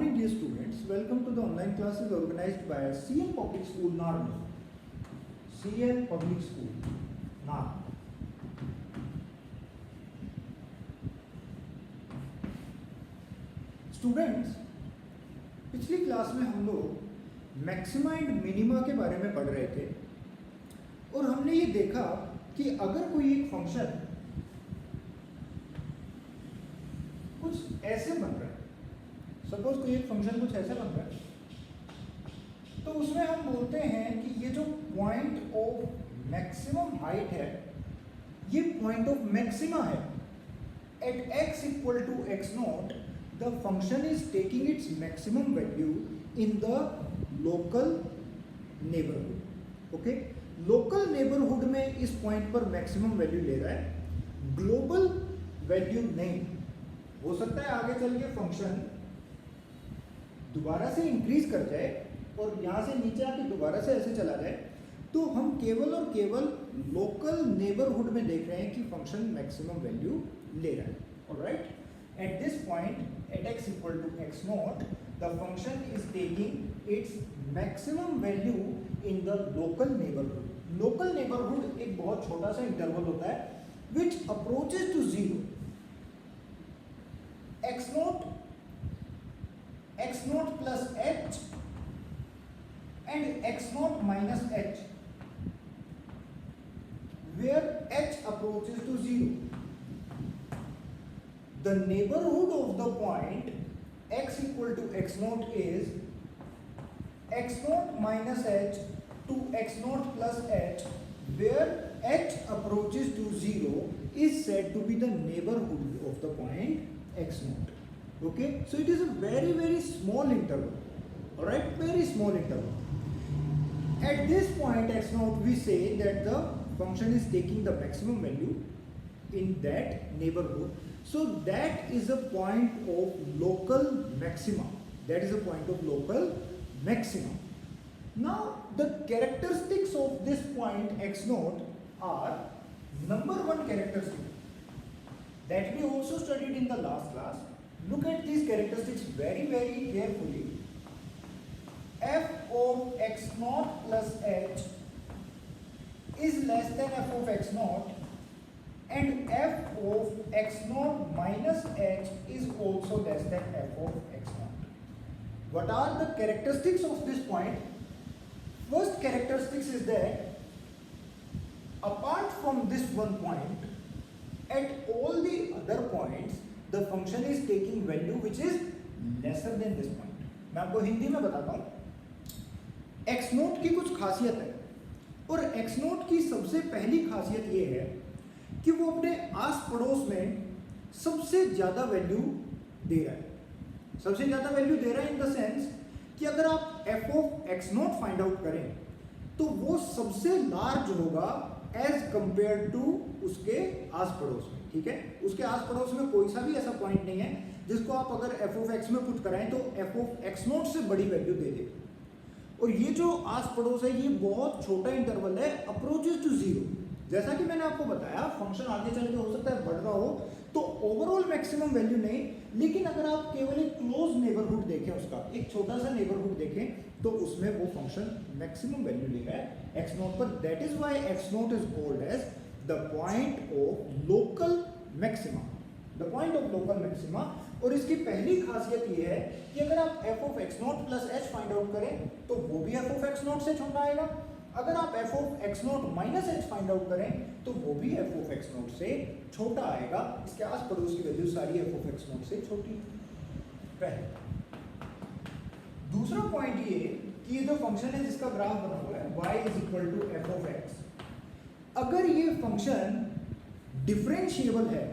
morning, dear students. Welcome to the online classes organized by CL Public School, Narni. CL Public School, Narni. Students, पिछली class में हम लोग maxima and minima के बारे में पढ़ रहे थे और हमने ये देखा कि अगर कोई एक फंक्शन कुछ ऐसे बन रहा है, सपोज कोई एक फंक्शन कुछ ऐसे बन रहा है, तो उसमें हम बोलते हैं कि ये जो पॉइंट ऑफ मैक्सिमम हाइट है ये पॉइंट ऑफ मैक्सिमा है. At x equal to x not the function is taking its maximum value in the local neighborhood. Okay, local neighborhood में इस पॉइंट पर मैक्सिमम वैल्यू ले रहा है, ग्लोबल वैल्यू नहीं. हो सकता है आगे चल के फंक्शन दोबारा से इंक्रीज कर जाए और यहाँ से नीचे आके दोबारा से ऐसे चला जाए, तो हम केवल और केवल लोकल नेबरहुड में देख रहे हैं कि फंक्शन मैक्सिमम वैल्यू ले रहा है. Alright, at this point at x equal to x naught the function is taking its maximum value in the local neighborhood. Local neighborhood एक बहुत छोटा सा इंटरवल होता है which approaches to 0. x naught plus h and x naught minus h where h approaches to 0. The neighborhood of the point x equal to x naught is x naught minus h to x naught plus h, where h approaches to 0 is said to be the neighborhood of the point x naught. Okay, so it is a very small interval. All right, very small interval. At this point x naught, we say that the function is taking the maximum value in that neighborhood. So that is a point of local maxima. That is a point of local maxima. Now the characteristics of this point x naught are, number one characteristic that we also studied in the last class. Look at these characteristics very carefully. F of x naught plus h is less than f of x naught, and f of x naught minus h is also less than f of x naught. What are the characteristics of this point? First characteristics is that apart from this one point, at all the other points the function is taking value which is lesser than this point. मैं आपको हिंदी में बताता हूँ. x naught की कुछ खासियत है और x naught की सबसे पहली खासियत ये है कि वो अपने आस पड़ोस में सबसे ज्यादा वैल्यू दे रहा है. सबसे ज्यादा वैल्यू दे रहा है इन द सेंस कि अगर आप f of x not find out करें तो वो सबसे लार्ज होगा एज कंपेयर टू उसके आस पड़ोस में. ठीक है, उसके आस पड़ोस में कोई सा भी ऐसा पॉइंट नहीं है जिसको आप अगर f ऑफ x में पुट कराएं तो f ऑफ x नॉट से बड़ी वैल्यू दे दे. और ये जो आस पड़ोस है ये बहुत छोटा इंटरवल है, अप्रोचेस टू 0. जैसा कि मैंने आपको बताया फंक्शन आगे चल के हो सकता है बढ़ रहा हो तो ओवरऑल मैक्सिमम वैल्यू नहीं, लेकिन अगर आप केवल एक क्लोज नेबरहुड देखें, उसका एक छोटा सा नेबरहुड देखें तो उसमें वो फंक्शन मैक्सिमम वैल्यू ले रहा है x नॉट पर. That is why x not is called as the point of local maxima. The point of local maxima. और इसकी पहली खासियत ये है कि अगर आप f of x not plus h find out करें तो वो भी f ऑफ x नॉट से छोटा आएगा. अगर आप f of x not minus h find out करें तो वो भी f ऑफ x नॉट से छोटा आएगा. इसके आस पड़ोस की वैल्यू सारी f ऑफ x नॉट से छोटी. पहले दूसरा पॉइंट ये कि ये जो फंक्शन है जिसका ग्राफ बना हुआ है y is equal to f of x, अगर ये फंक्शन डिफरेंशिएबल है,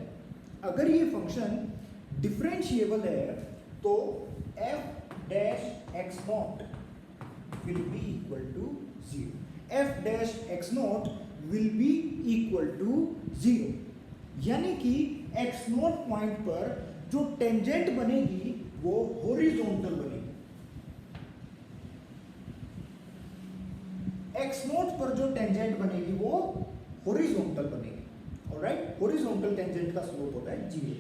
अगर ये फंक्शन डिफरेंशिएबल है तो f dash x not will be equal to 0. f dash x naught will be equal to 0. यानी कि x naught पॉइंट पर जो टेंजेंट बनेगी वो हॉरिजॉन्टल बनेगी. x naught पर जो टेंजेंट बनेगी वो हॉरिजॉन्टल बनेगी. ऑलराइट, हॉरिजॉन्टल टेंजेंट का स्लोप होता है 0.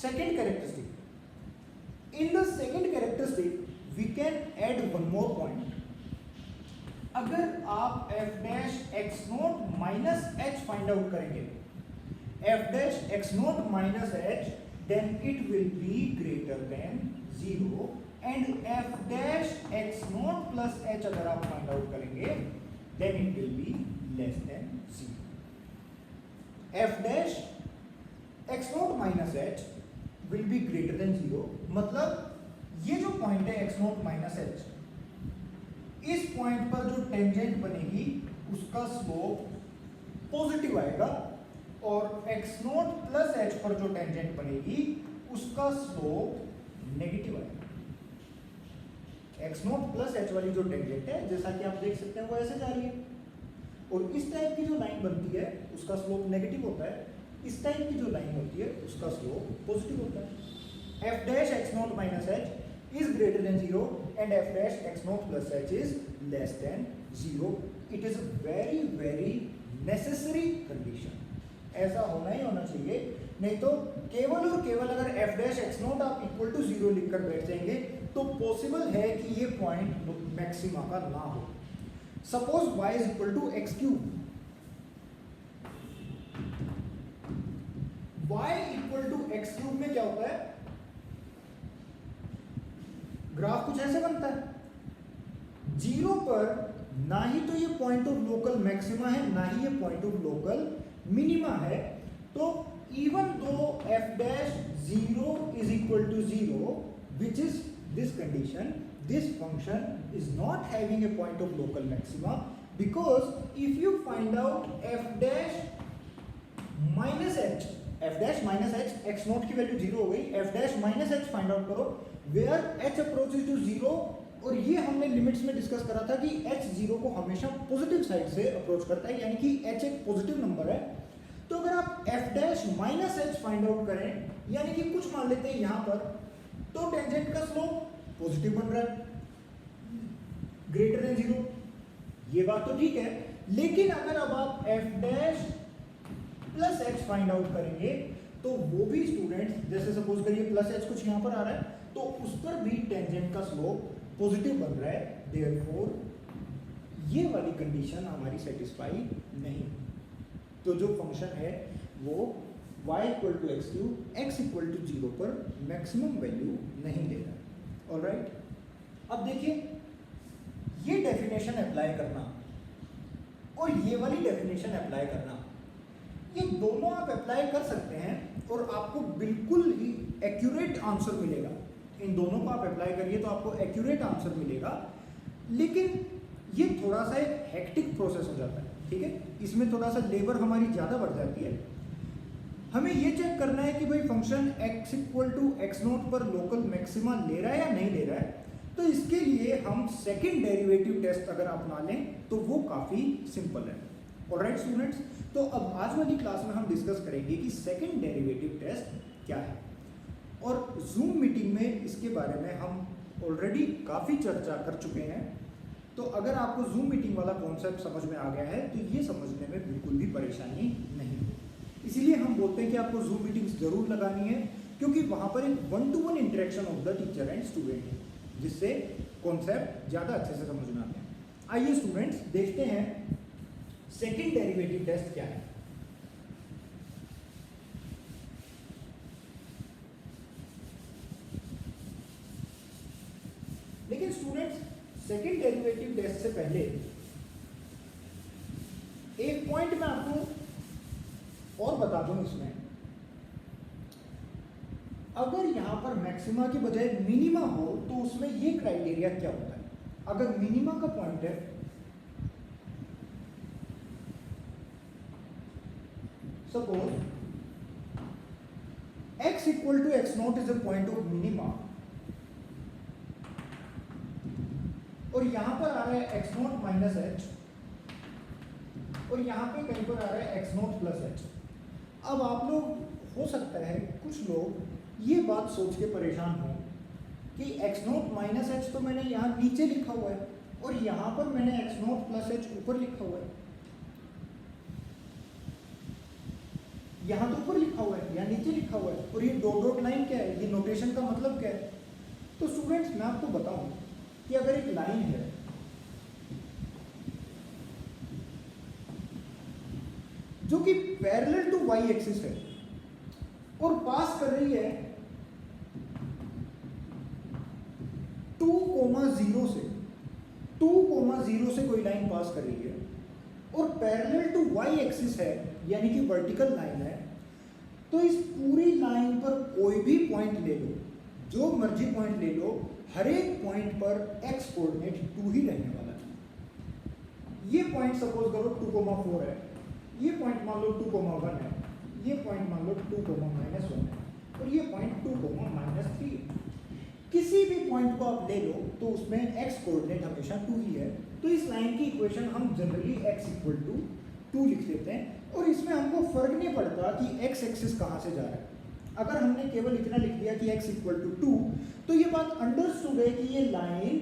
Second characteristic, In the second characteristic, we can add one more point. अगर आप f dash x naught minus h find out करेंगे, f dash x naught minus h, then it will be greater than 0, and f dash x naught plus h अगर आप find out करेंगे, then it will be less than 0. f dash x naught minus h will be greater than 0, मतलब ये जो point है x naught minus h, इस point पर जो टेंजेंट बनेगी उसका स्लोप पॉजिटिव आएगा, और x naught प्लस h पर जो टेंजेंट बनेगी उसका स्लोप नेगेटिव आएगा. x naught प्लस h वाली जो टेंजेंट है, जैसा कि आप देख सकते हैं, वो ऐसे जा रही है, और इस टाइप की जो लाइन बनती है उसका स्लोप नेगेटिव होता है, इस टाइप की जो लाइन होती है उसका स्लोप पॉजिटिव होता है. f dash x naught minus h is greater than 0 and f dash x naught plus h is less than 0. It is a very very necessary condition. ऐसा होना ही होना चाहिए, नहीं तो केवल और केवल अगर f dash x naught आप इक्वल टू 0 लिखकर बैठ जाएंगे तो पॉसिबल है कि ये पॉइंट मैक्सिमा का ना हो. Suppose y is equal to x cube, y equal to x cube में क्या होता है, ग्राफ कुछ ऐसे बनता है. 0 पर ना ही तो ये पॉइंट ऑफ लोकल मैक्सिमा है, ना ही ये पॉइंट ऑफ लोकल मिनिमा है. तो even though f dash 0 is equal to 0, which is this condition, this function is not having a point of local maxima, because if you find out f dash minus h, f dash minus h, x naught की value 0 हो गई, f dash minus h find out करो where h approaches to 0, और ये हमने limits में discuss करा था कि h 0 को हमेशा पॉजिटिव साइड से अप्रोच करता है, यानी कि h एक पॉजिटिव नंबर है. तो अगर आप f dash minus h find out करें, यानी कि कुछ मान लेते हैं यहाँ पर, तो टेंजेंट का स्लोप पॉजिटिव बन रहा है, ग्रेटर देन 0. ये बात तो ठीक है, लेकिन अगर अब आप f dash plus h find out करेंगे तो वो भी स्टूडेंट्स, जैसे सपोज करिए प्लस h कुछ यहाँ पर आ रहा है, तो उस पर भी टेंजेंट का स्लोप पॉजिटिव बन रहा है. देयरफॉर ये वाली कंडीशन हमारी सेटिस्फाई नहीं. तो जो फंक्शन है वो y equal to x cube, x equal to 0 पर मैक्सिमम वैल्यू नहीं दे रहा है. ऑलराइट, अब देखिए ये डेफिनेशन अप्लाई करना और ये वाली डेफिनेशन अप्लाई करना, ये दोनों आप अप्लाई कर सकते हैं और आपको बिल्कुल ही एक्यूरेट आंसर मिलेगा. इन दोनों को आप अप्लाई करिए तो आपको एक्यूरेट आंसर मिलेगा, लेकिन ये थोड़ा सा एक हेक्टिक प्रोसेस हो जाता है. ठीक है, इसमें थोड़ा सा लेबर हमारी ज़्यादा बढ़ जाती है. हमें ये चेक करना है कि भाई function x equal to x not पर लोकल मैक्सिमा ले रहा है या नहीं ले रहा है. तो इसके लिए हम सेकंड डेरिवेटिव टेस्ट अगर अपना लें तो वो काफ़ी सिंपल है. ऑलराइट स्टूडेंट्स, तो अब आज वाली क्लास में हम डिस्कस करेंगे कि सेकंड डेरिवेटिव टेस्ट क्या है, और जूम मीटिंग में इसके बारे में हम ऑलरेडी काफ़ी चर्चा कर चुके हैं. तो अगर आपको जूम मीटिंग वाला कॉन्सेप्ट समझ में आ गया है तो ये समझने में बिल्कुल भी परेशानी नहीं है. इसीलिए हम बोलते हैं कि आपको जूम मीटिंग्स जरूर लगानी है, क्योंकि वहाँ पर एक 1-to-1 interaction of the teacher and student है, जिससे कॉन्सेप्ट ज़्यादा अच्छे से समझ में आते हैं. आइए स्टूडेंट्स देखते हैं सेकंड डेरिवेटिव टेस्ट क्या है. लेकिन स्टूडेंट्स सेकंड डेरिवेटिव टेस्ट से पहले एक पॉइंट मैं आपको और बता दूं. इसमें अगर यहां पर मैक्सिमा के बजाय मिनिमा हो तो उसमें ये क्राइटेरिया क्या होता है. अगर मिनिमा का पॉइंट है, suppose x equal to x not is a point of minima, और यहां पर आ रहा है एक्स नॉट माइनस एच, और यहां पे कहीं पर आ रहा है एक्स नॉट प्लस एच. अब आप लोग, हो सकता है कुछ लोग ये बात सोच के परेशान हो कि एक्स नॉट माइनस एच तो मैंने यहाँ नीचे लिखा हुआ है और यहाँ पर मैंने एक्स नॉट प्लस एच ऊपर लिखा हुआ है. यहाँ तो ऊपर लिखा हुआ है, यहाँ नीचे लिखा हुआ है, और ये डॉट डॉट लाइन क्या है, ये नोटेशन का मतलब क्या है. तो स्टूडेंट्स मैं आपको बताऊं कि अगर एक लाइन है जो कि पैरेलल टू वाई एक्सिस है और पास कर रही है 2,0 से 2,0 से कोई लाइन पास कर रही है और पैरेलल टू वाई एक्सिस है यानी कि वर्टिकल लाइन है, तो इस पूरी लाइन पर कोई भी पॉइंट ले लो, जो मर्जी पॉइंट ले लो, हर एक पॉइंट पर एक्स कोऑर्डिनेट 2 ही रहने वाला है। ये पॉइंट सपोज करो 2,4 है, ये पॉइंट मान लो 2,1 है, ये पॉइंट मान लो 2,-1 है और ये पॉइंट 2,-3 है। किसी भी पॉइंट को आप ले लो तो उसमें x कोऑर्डिनेट हमेशा 2 ही है। तो इस लाइन की इक्वेशन हम जनरली x इक्वल टू 2 लिख देते हैं और इसमें हमको फर्क नहीं पड़ता कि x एक्सिस कहाँ से जा रहा है। अगर हमने केवल इतना लिख दिया कि x इक्वल टू 2 तो ये बात अंडरस्टूड है कि ये लाइन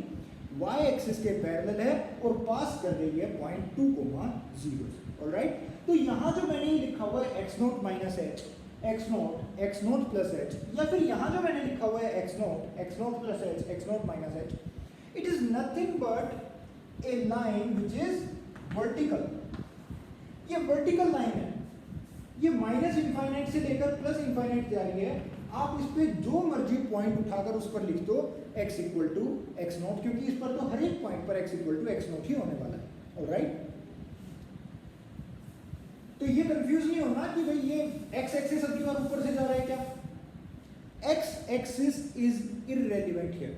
y एक्सिस के पैरेलल है और पास कर रही है पॉइंट 2,0। ऑलराइट, तो यहाँ जो मैंने लिखा हुआ है x not minus H, x not plus H, या फिर यहाँ जो मैंने लिखा हुआ है x not plus H, x not minus H, it is nothing but A line which is vertical. ये वर्टिकल लाइन है, ये माइनस इनफाइनाइट से लेकर प्लस इनफाइनाइट जा रही है। आप इस पे जो मर्जी पॉइंट उठाकर उस पर लिख दो x equal to x naught, क्योंकि इस पर तो हर एक पॉइंट पर x equal to x naught ही होने वाला है। ऑलराइट, तो ये कंफ्यूज नहीं होना कि भाई ये x एक्सिस अगली बार ऊपर से जा रहा है क्या। x axis is irrelevant here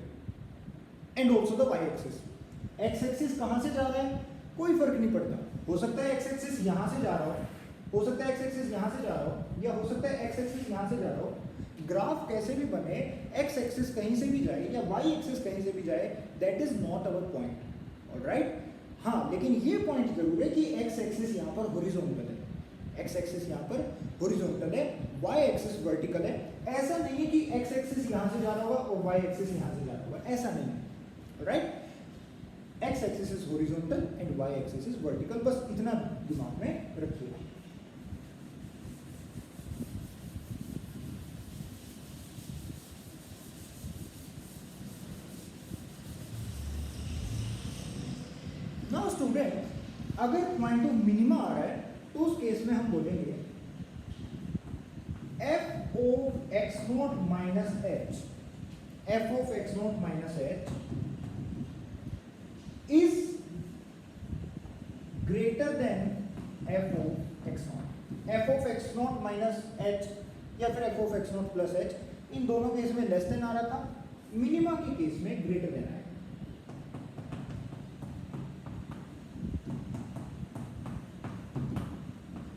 and also the y axis. x axis कहां से जा रहा है कोई फर्क नहीं पड़ता, हो सकता है x एक्सिस यहां से जा रहा हो सकता है x एक्सिस यहां से जा रहा हो, या हो सकता है x एक्सिस यहां से जा रहा हो। ग्राफ कैसे भी बने, x एक्सिस कहीं से भी जाए या y एक्सिस कहीं से भी जाए, that is not our point. Alright, हाँ, लेकिन ये पॉइंट जरूर है कि x एक्सिस यहाँ पर हॉरिजॉन्टल है, x एक्सिस यहाँ पर हॉरिजॉन्टल है, y एक्सिस वर्टिकल है। ऐसा नहीं है कि x एक्सिस यहाँ से जा रहा होगा और y एक्सिस यहाँ से जा रहा होगा, ऐसा नहीं है। Right, x axis is horizontal and y axis is vertical, बस इतना दिमाग में रखिएगा। नाउ स्टूडेंट, अगर पॉइंट ऑफ मिनिमा आ रहा है तो उस केस में हम बोलेंगे f of x not minus h, f of x not minus h is greater than f of x note. f of x not minus h या फिर f of x not plus h, इन दोनों case में less than आ रहा था, minima के case में greater than आएगा।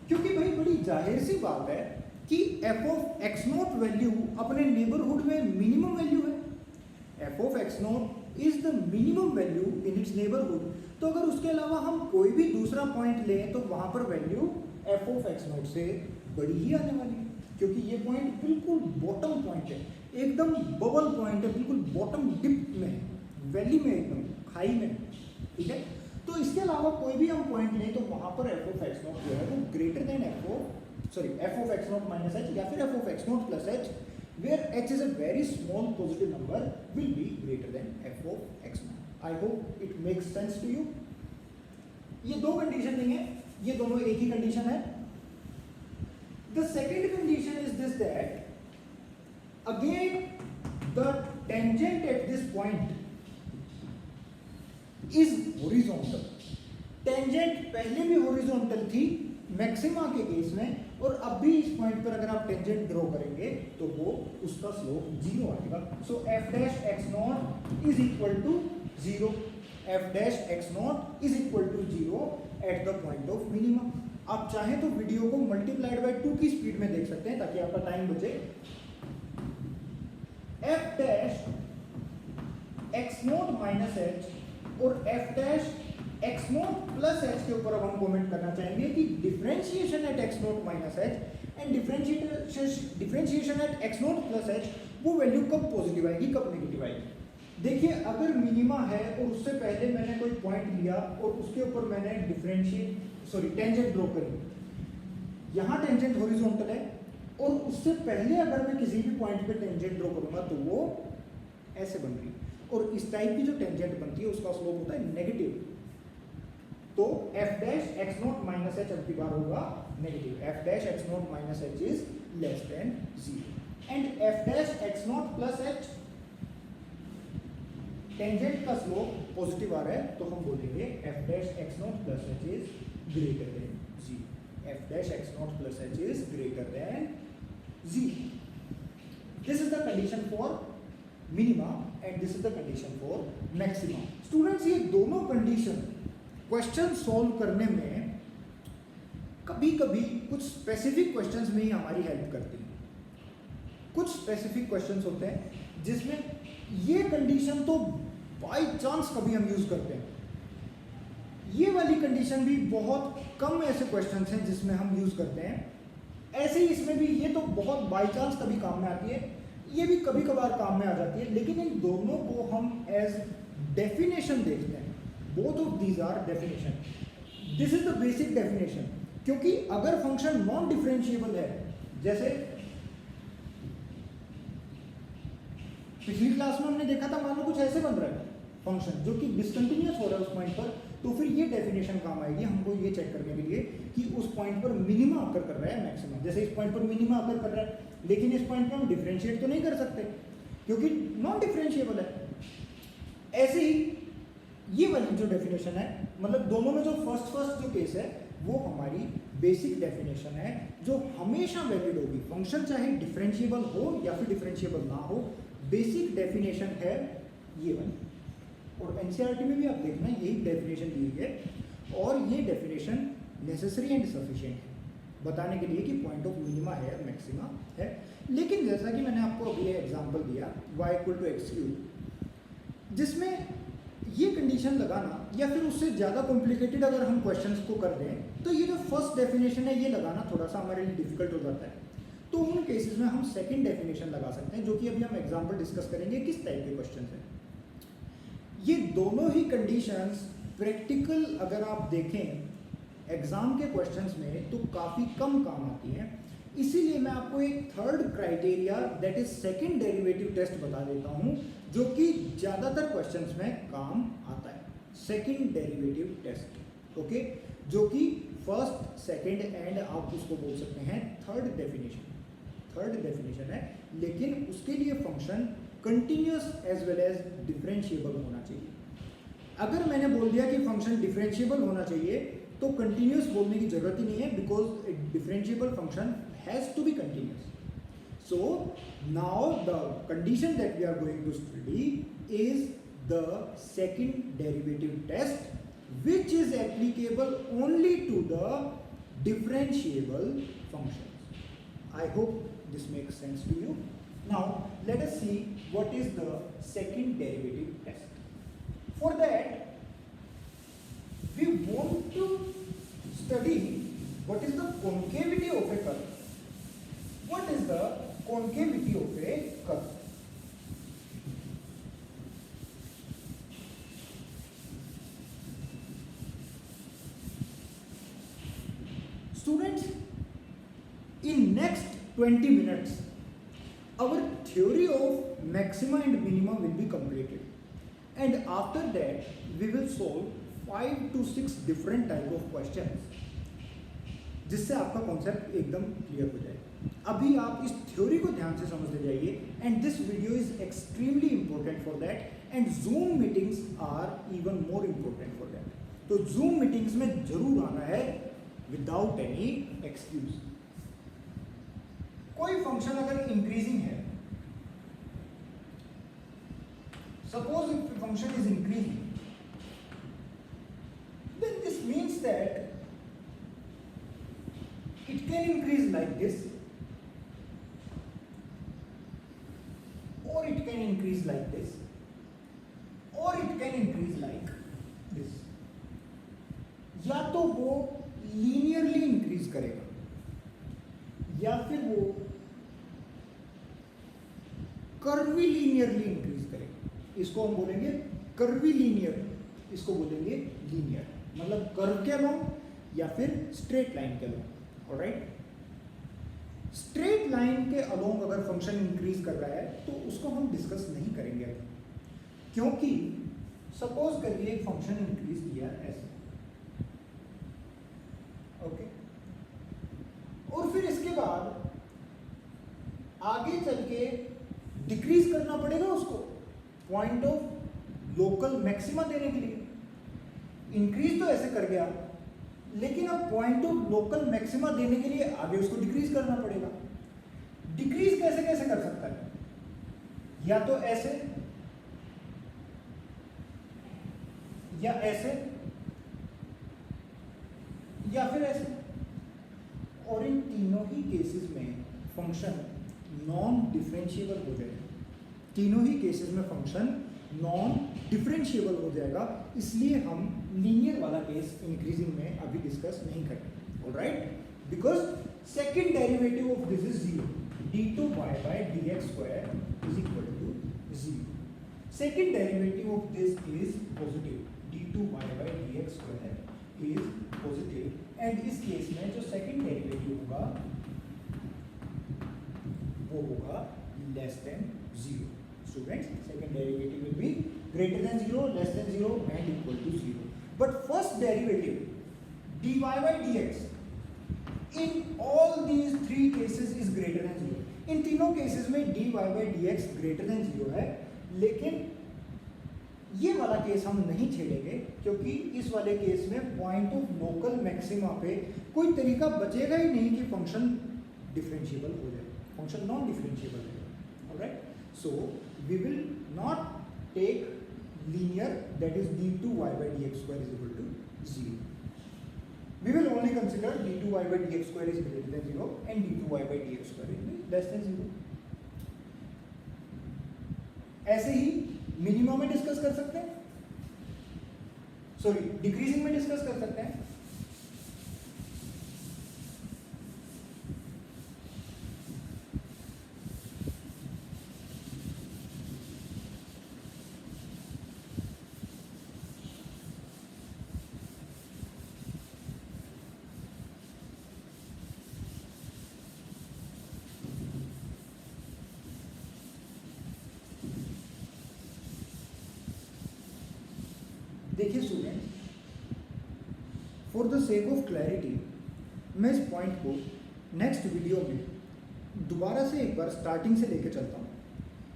क्योंकि भाई बड़ी जाहिर सी बात है कि f of x note value अपने नेबरहुड में मिनिमम वैल्यू है। f of x note is the minimum value in its neighbourhood. तो अगर उसके अलावा हम कोई भी दूसरा पॉइंट लें तो वहां पर value f of x note से बड़ी ही आने वाली है, क्योंकि ये पॉइंट बिल्कुल बॉटम पॉइंट है, एकदम बबल पॉइंट है, बिल्कुल बॉटम डिप में, वैली में, एकदम खाई में। ठीक है, तो इसके अलावा कोई भी हम पॉइंट लें तो वहां पर f of x नोट जो है वो greater than f of x not minus h या फिर f of x not plus h, where h is a very small positive number, will be greater than f of x note. I hope it makes sense to you। ये दो condition नहीं है, ये दोनों एक ही condition है। The second condition is this, that again the tangent at this point is horizontal। Tangent पहले भी हॉरिजॉन्टल थी मैक्सिमा के केस में, और अब भी इस पॉइंट पर अगर आप टेंजेंट ड्रॉ करेंगे तो वो उसका स्लोप 0 आएगा। So f dash x not is equal to 0, f dash x not is equal to 0 at the point of minimum. आप चाहें तो वीडियो को मल्टीप्लाइड बाय 2 की स्पीड में देख सकते हैं ताकि आपका टाइम बचे। f dash x not minus h और f dash x not plus h के ऊपर अब हम कमेंट करना चाहेंगे कि differentiation at x not minus h and differentiation at x not plus h, वो वैल्यू कब पॉजिटिव आएगी कब नेगेटिव आएगी। देखिए, अगर मिनिमा है और उससे पहले मैंने कोई पॉइंट लिया और उसके ऊपर मैंने टेंजेंट ड्रॉ करी, यहाँ टेंजेंट हॉरिजॉन्टल है और उससे पहले अगर मैं किसी भी पॉइंट पे टेंजेंट ड्रॉ करूंगा तो वो ऐसे बन रही है। और इस टाइप की जो टेंजेंट बनती है उसका स्लोप होता है नेगेटिव। तो F dash x not minus H अब की बार होगा negative. F dash x not minus H is less than 0 and F dash x not plus H, tangent का स्लोप पॉजिटिव आ रहा है तो हम बोलेंगे F dash x not plus H is greater than 0। F dash x not plus H is greater than 0। This is the condition for minima and this is the condition for maxima. Students ये दोनों condition question solve करने में कभी कभी कुछ specific questions में ही हमारी help करती है। कुछ स्पेसिफिक क्वेश्चंस होते हैं जिसमें ये कंडीशन तो बाय चांस कभी हम यूज करते हैं, ये वाली कंडीशन भी बहुत कम ऐसे क्वेश्चंस हैं जिसमें हम यूज करते हैं। ऐसे ही इसमें भी ये तो बहुत बाय चांस कभी काम में आती है, ये भी कभी कभार काम में आ जाती है, लेकिन इन दोनों को हम एज डेफिनेशन देखते हैं। Both of these are definition. This is the basic definition. क्योंकि अगर फंक्शन नॉन डिफरेंशिएबल है, जैसे पिछली क्लास में हमने देखा था, मान लो कुछ ऐसे बन रहा है फंक्शन जो कि डिसकंटिन्यूअस हो रहा है उस पॉइंट पर, तो फिर ये डेफिनेशन काम आएगी हमको ये चेक करने के लिए कि उस पॉइंट पर मिनिमा अकर कर रहा है मैक्सिमम। जैसे इस पॉइंट पर मिनिमा अकर कर रहा है, लेकिन इस पॉइंट पर हम डिफरेंशिएट तो नहीं कर सकते क्योंकि नॉन डिफरेंशिएबल है। ऐसे ही ये वाली जो डेफिनेशन है, मतलब दोनों में जो फर्स्ट जो केस है वो हमारी बेसिक डेफिनेशन है जो हमेशा वैलिड होगी, फंक्शन चाहे डिफरेंशिएबल हो या फिर डिफरेंशिएबल ना हो, बेसिक डेफिनेशन है ये वाली। और एनसीईआरटी में भी आप देखना यही डेफिनेशन दी है और ये डेफिनेशन नेसेसरी एंड सफिशिएंट है बताने के लिए कि पॉइंट ऑफ मिनिमा है मैक्सिमा है। लेकिन जैसा कि मैंने आपको अभी एग्जांपल दिया y = x³, जिसमें ये कंडीशन लगाना या फिर उससे ज़्यादा कॉम्प्लिकेटेड अगर हम क्वेश्चंस को कर दें तो ये जो फर्स्ट डेफिनेशन है ये लगाना थोड़ा सा हमारे लिए डिफिकल्ट हो जाता है। तो उन केसेस में हम सेकंड डेफिनेशन लगा सकते हैं, जो कि अभी हम एग्जांपल डिस्कस करेंगे किस टाइप के क्वेश्चन हैं। ये दोनों ही कंडीशंस प्रैक्टिकल अगर आप देखें एग्जाम के क्वेश्चंस में तो काफ़ी कम काम आती हैं। इसीलिए मैं आपको एक third criteria that is second derivative test बता देता हूं जो कि ज़्यादातर क्वेश्चंस में काम आता है। सेकंड डेरिवेटिव टेस्ट, ओके, जो कि फर्स्ट सेकंड एंड आप उसको बोल सकते हैं थर्ड डेफिनेशन है, लेकिन उसके लिए function continuous as well as differentiable होना चाहिए। अगर मैंने बोल दिया कि फंक्शन डिफरेंशिएबल होना चाहिए तो कंटिन्यूअस बोलने की जरूरत ही नहीं है, because differentiable function has to be continuous. So now the condition that we are going to study is the second derivative test, which is applicable only to the differentiable functions. I hope this makes sense to you. Now let us see what is the second derivative test. For that we want to study what is the concavity of a curve. What is the concavity of a curve? Students, in next 20 minutes our theory of maxima and minima will be completed, and after that we will solve 5 to 6 different type of questions जिससे आपका concept एकदम clear हो जाए। अभी आप इस theory को ध्यान से समझते जाइए, and this video is extremely important for that, and Zoom meetings are even more important for that. तो जूम मीटिंग्स में जरूर आना है विदाउट एनी एक्सक्यूज। कोई फंक्शन अगर इंक्रीजिंग है, suppose if function is increasing, then this means that it can increase like this, or it can increase like this, or it can increase like this. या तो वो linearly increase करेगा या फिर वो कर्वी लीनियरली इंक्रीज करेगा। इसको हम बोलेंगे कर्वी लीनियर, इसको बोलेंगे लीनियर, मतलब कर्व के अलोंग या फिर स्ट्रेट लाइन के अलोंग। ऑलराइट, स्ट्रेट लाइन के अलोंग अगर फंक्शन इंक्रीज कर रहा है तो उसको हम डिस्कस नहीं करेंगे अभी, क्योंकि सपोज करिए एक फंक्शन इंक्रीज किया ऐसे, ओके, और फिर इसके बाद आगे चल के डिक्रीज करना पड़ेगा उसको पॉइंट ऑफ लोकल मैक्सिमा देने के लिए। इंक्रीज तो ऐसे कर गया, लेकिन अब पॉइंट ऑफ लोकल मैक्सिमा देने के लिए आगे उसको डिक्रीज करना पड़ेगा। डिक्रीज कैसे कैसे कर सकता है, या तो ऐसे, या ऐसे, या फिर ऐसे, और इन तीनों ही केसेस में फंक्शन नॉन डिफरेंशिएबल हो जाएगा। तीनों ही केसेस में फंक्शन नॉन डिफरेंशिएबल हो जाएगा, इसलिए हम लीनियर वाला केस इंक्रीजिंग में अभी डिस्कस नहीं करेंगे। Alright, because second derivative of this is 0, d2y by dx square is equal to 0. Second derivative of this is positive, d2y by dx square is positive, and इस case में जो second derivative होगा वो होगा less than 0. Students, second derivative will be greater than 0, less than 0 and equal to 0. But first derivative dy by dx in all these three cases is greater than 0. इन तीनों cases में dy by dx greater than 0 है, लेकिन ये वाला case हम नहीं छेड़ेंगे क्योंकि इस वाले केस में पॉइंट ऑफ लोकल मैक्सिमा पे कोई तरीका बचेगा ही नहीं कि फंक्शन डिफरेंशिएबल हो जाए, फंक्शन नॉन डिफरेंशिएबल है। Alright, so we will not take linear, that is d2y by dx square is equal to 0. We will only consider d2y by dx square is greater than 0 and d2y by dx square is less than 0. ऐसे ही minimum में discuss कर सकते हैं, sorry decreasing में discuss कर सकते हैं। देखिए student, for the sake of clarity मैं इस पॉइंट को नेक्स्ट वीडियो में दोबारा से एक बार स्टार्टिंग से लेकर चलता हूँ,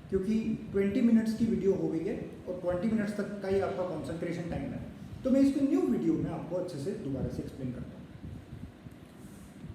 क्योंकि 20 मिनट्स की वीडियो हो गई है और 20 मिनट्स तक का ही आपका कंसंट्रेशन टाइम है, तो मैं इसको न्यू वीडियो में आपको अच्छे से दोबारा से एक्सप्लेन करता हूँ।